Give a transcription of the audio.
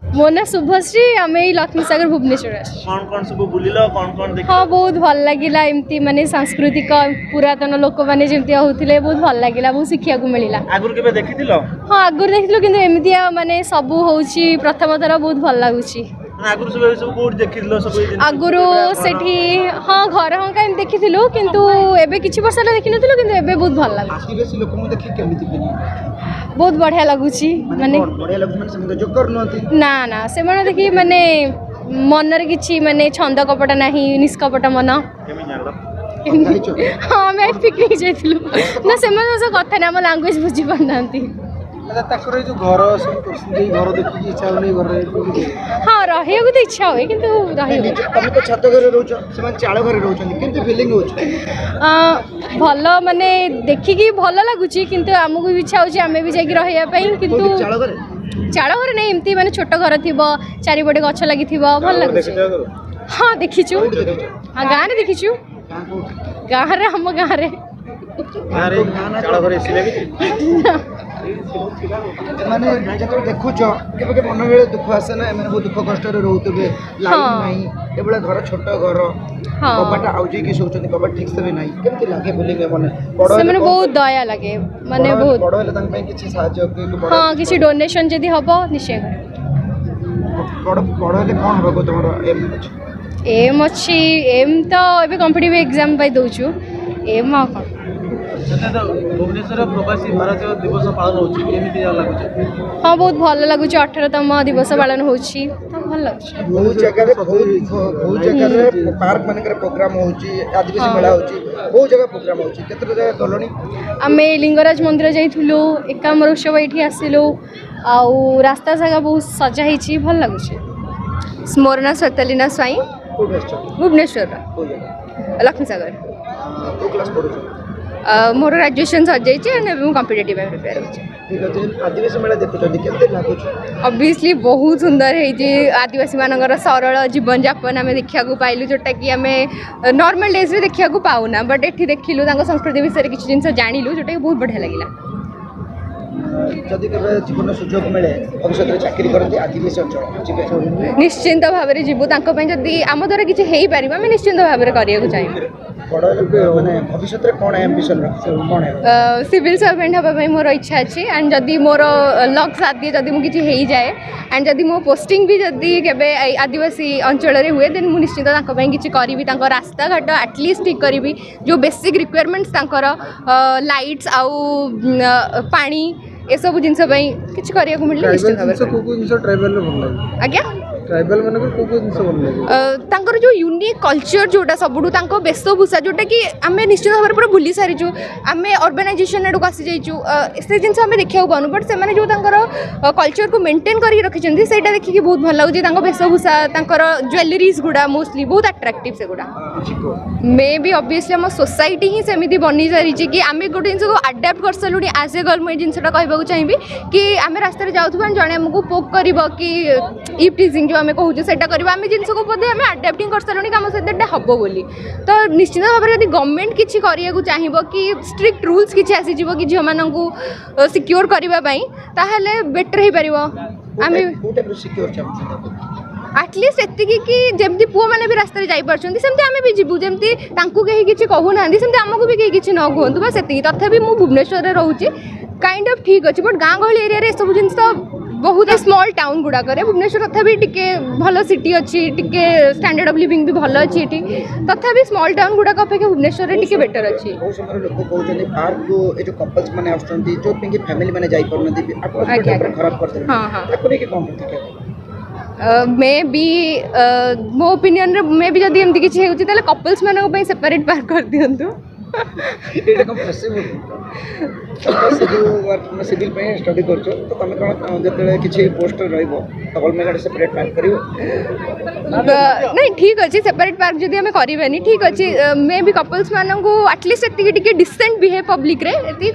मो ना शुभश्री आम लक्ष्मी सागर भुवनेश्वर कौन सब बुलिलो कौन देख हाँ बहुत भल लगिला एमती माने सांस्कृतिक पुरातन लोक मैंने जमती होते बहुत भल लगिला बहुत शिखा मिलला आगुर केबे देखिथिलो हाँ आगुरी देखिलु किंतु एमती माने सब होउची प्रथम थर बहुत भल लगुची आगुर सब कोड देखिथिलो सब आगुरु सेठी हाँ घर हंका एम देखिथिलु किंतु एबे किछि वर्ष ला देखि नथिलु किंतु एबे बहुत भल लागु आदिवासी लोक को देखि केमिति बहुत बढ़िया लगुची माने बढ़िया लगु माने सम जोकर नथि ना ना से माने देखि माने मनर किछि माने छंद कपट नाही निष्कपट मन केमि जानलो हाँ मैं पिकनिक जाइथिलु ना से माने कथा ना हम लैंग्वेज बुझी पारनांती अच्छा ताकर जो घर सब करसि घर देखि इच्छा होनी घर हाँ रहियो को तो इच्छा होय किंतु रहियो तमे तो छत घर रहउछ सेमान चाळ घर रहउछन केमति फीलिंग होछ भल माने देखिकी भल लगुची किंतु हमको भी इच्छा होची हमें भी जाइक रहिया पई किंतु चाळ घर नहीं एमती माने छोट घर थिबो चारिपटे गछ लागि थिबो भल लगुची हाँ देखिछु हाँ गाँव रे देखिछु गाँव रे हम गाँव रे अरे चाळ घर एसी लागी माने जतो देखुछ केबे के मन में दुख आसे ना माने बहुत दुख कष्ट रे रहउतबे लाइन नाही एबळे घर छोट घर कबाट आउजी की सोचनी कबाट ठीक से भी नाही केमति लागे फीलिंग माने बड़ से माने बहुत दया लागे माने बहुत बड़ हेले तंग पे किछि साहाय्य के हाँ किछि डोनेशन जदी हबो निश्चय बड़ हेले कोन हबो तमरो एम अछि एम अच्छी एम तो एबे कॉम्पिटिटिव एग्जाम पाई दउछु एम आ कोन भुवनेश्वर प्रवासी भारतीय दिवस पालन होची केमिति लागुची हाँ बहुत भल लगुच 18तम दिवस पालन होची तो भल लगुच बहुत जगह रे पार्क मानकर प्रोग्राम होची आदिवासी मेला होची बहुत जगह प्रोग्राम होची केतरा जगह गलोनी आमे लिंगराज मंदिर जाइथुलो एकाम्र उत्सव एठी आसिलो आउ रास्ता जगह बहुत सजा हिची भल लगुच स्मरणा सतलिना स्वाई भुवनेश्वर लक्ष्मी सागर को क्लास पढुछ मोर ग्रेजुएशन सर जाइए एंड कॉम्पिटिटिव प्रिपेयर होचे ठीक अछि आदिवासी मेला देखुछ केते लागुछ ऑब्वियसली बहुत सुंदर है जे आदिवासी मानकर सरल जीवन यापन आम देखा पाइलु जोटा कि आम नॉर्मल डेज रे देखा पाऊना बट एठी देखिलु तांको संस्कृति विषय किछि जिंस जानिलु जोटा कि बहुत बढ़िया लागिला जदि केबे जीवन सुयोग मिले भविष्य रे चाकरी करते आदिवासी अंचल जीवे निश्चिंत भाव में जीवु तांको पय जदि आम द्वारा किछि हेई परिबा आम निश्चिंत भाव में करिया को चाहिए बड़ माने भविष्य रे कोन एम्बिशन रख कोन है सिविल सर्वेंट हबा पय मोर इच्छा अछि एंड जदि मोर लक साथ दिए जदि मु किछि हेई जाए एंड जदि मो पोस्टिंग भी जदि केबे आदिवासी अंचल रे हुए देन मु निश्चिंत तांको पय किछि करिवि तांको रास्ता घाट एटलीस्ट ठीक करिवि जो बेसिक रिक्वायरमेंट्स तांकर लाइट्स आउ पानी ए सब जिनस किसी करिया मिलले निश्चित ट्राइबल भल लागे आज्ञा ट्राइबल माने को जिंस भल लागे तांकर जो यूनिक कल्चर जोटा सबुठू तांको वेशभूषा जोटा कि आम निश्चित भाव पूरा भूली सारीचु आम अर्बानाइजेशन आड़ को आसी जाइचु से जिन आम देखा पाऊनु बट से जो कल्चर को मेंटेन करके रखिंट से देखिए बहुत भल लगे वेशभूषा ज्वेलरीज गुड़ा मोस्टली बहुत अट्राक्टिव से गुड़ा मे भी ऑब्वियसली आम सोसाइटी ही सेमती बनी सारी कि आम गोटे जिन को अडाप्ट कर सारूँ एज ए गर्ल मुझे जिनटा कहूँ चाहिए कि आम रास्तार जाऊँ जड़े आमको पोक कर कि इफ टीजिंग जो आम कहूँ से आम जिन को बोधे आम अडाप्टिंग कर सारूँ आम सहित हम बोली तो निश्चित भाव में यदि गवर्नमेंट किसी करने चाहिए कि स्ट्रिक्ट रूल्स किसी आसीज कि झील मानू सिक्योर करने ताहले बेटर हो पार आम एटलिस्ट एतिकी कि जमती पुओ मैंने भी रास्ते जापरछन्ती सेमती आमे भी जीवु जमती तांकू कहीं किछि कहू नांदी सेमती आमको भी कहीं किछि न कहतु बस एतिकी तथापि मु भुवनेश्वर रे रहूची काइंड ऑफ ठीक अछि बट गाँ गहली एरिया रे सब जिंस बहुत स्मॉल टाउन गुड़ा करे भुवनेश्वर तथापि टिके भल सिटी अच्छी टिके स्टैंडर्ड ऑफ लिविंग भी भल अच्छी एठी तथापि स्मॉल टाउन गुड़ा अपेक्षा भुवनेश्वर रे टिके बेटर अच्छी बहुत समय लोक कहउछन्ती पार्क को ए जो कपल्स माने आछन्ती जो पिंकी फैमिली माने जाई परनती आपन खराब करते हां हां ताको के कोन प्रतिक्रिया मे बी मो ओपिनियन रे मे बी जदि एमती किछि हेउछि ताले कपल्स मानक पय सेपरेट पार्क कर दियंतु एटा कम पॉसिबल सपोज जो वर्क में सिविल पे स्टडी करछो तो तमे कोन जते किछि पोस्ट रहइबो डबल में गाड़ी सेपरेट पार्क करियो नहीं ठीक अच्छे सेपरेट पार्क जदि हमें करबेनी ठीक अच्छे मे बी कपल्स मानक एटलिस्ट एतिकी टिके डिसेंट बिहेव पब्लिक रे एतिकी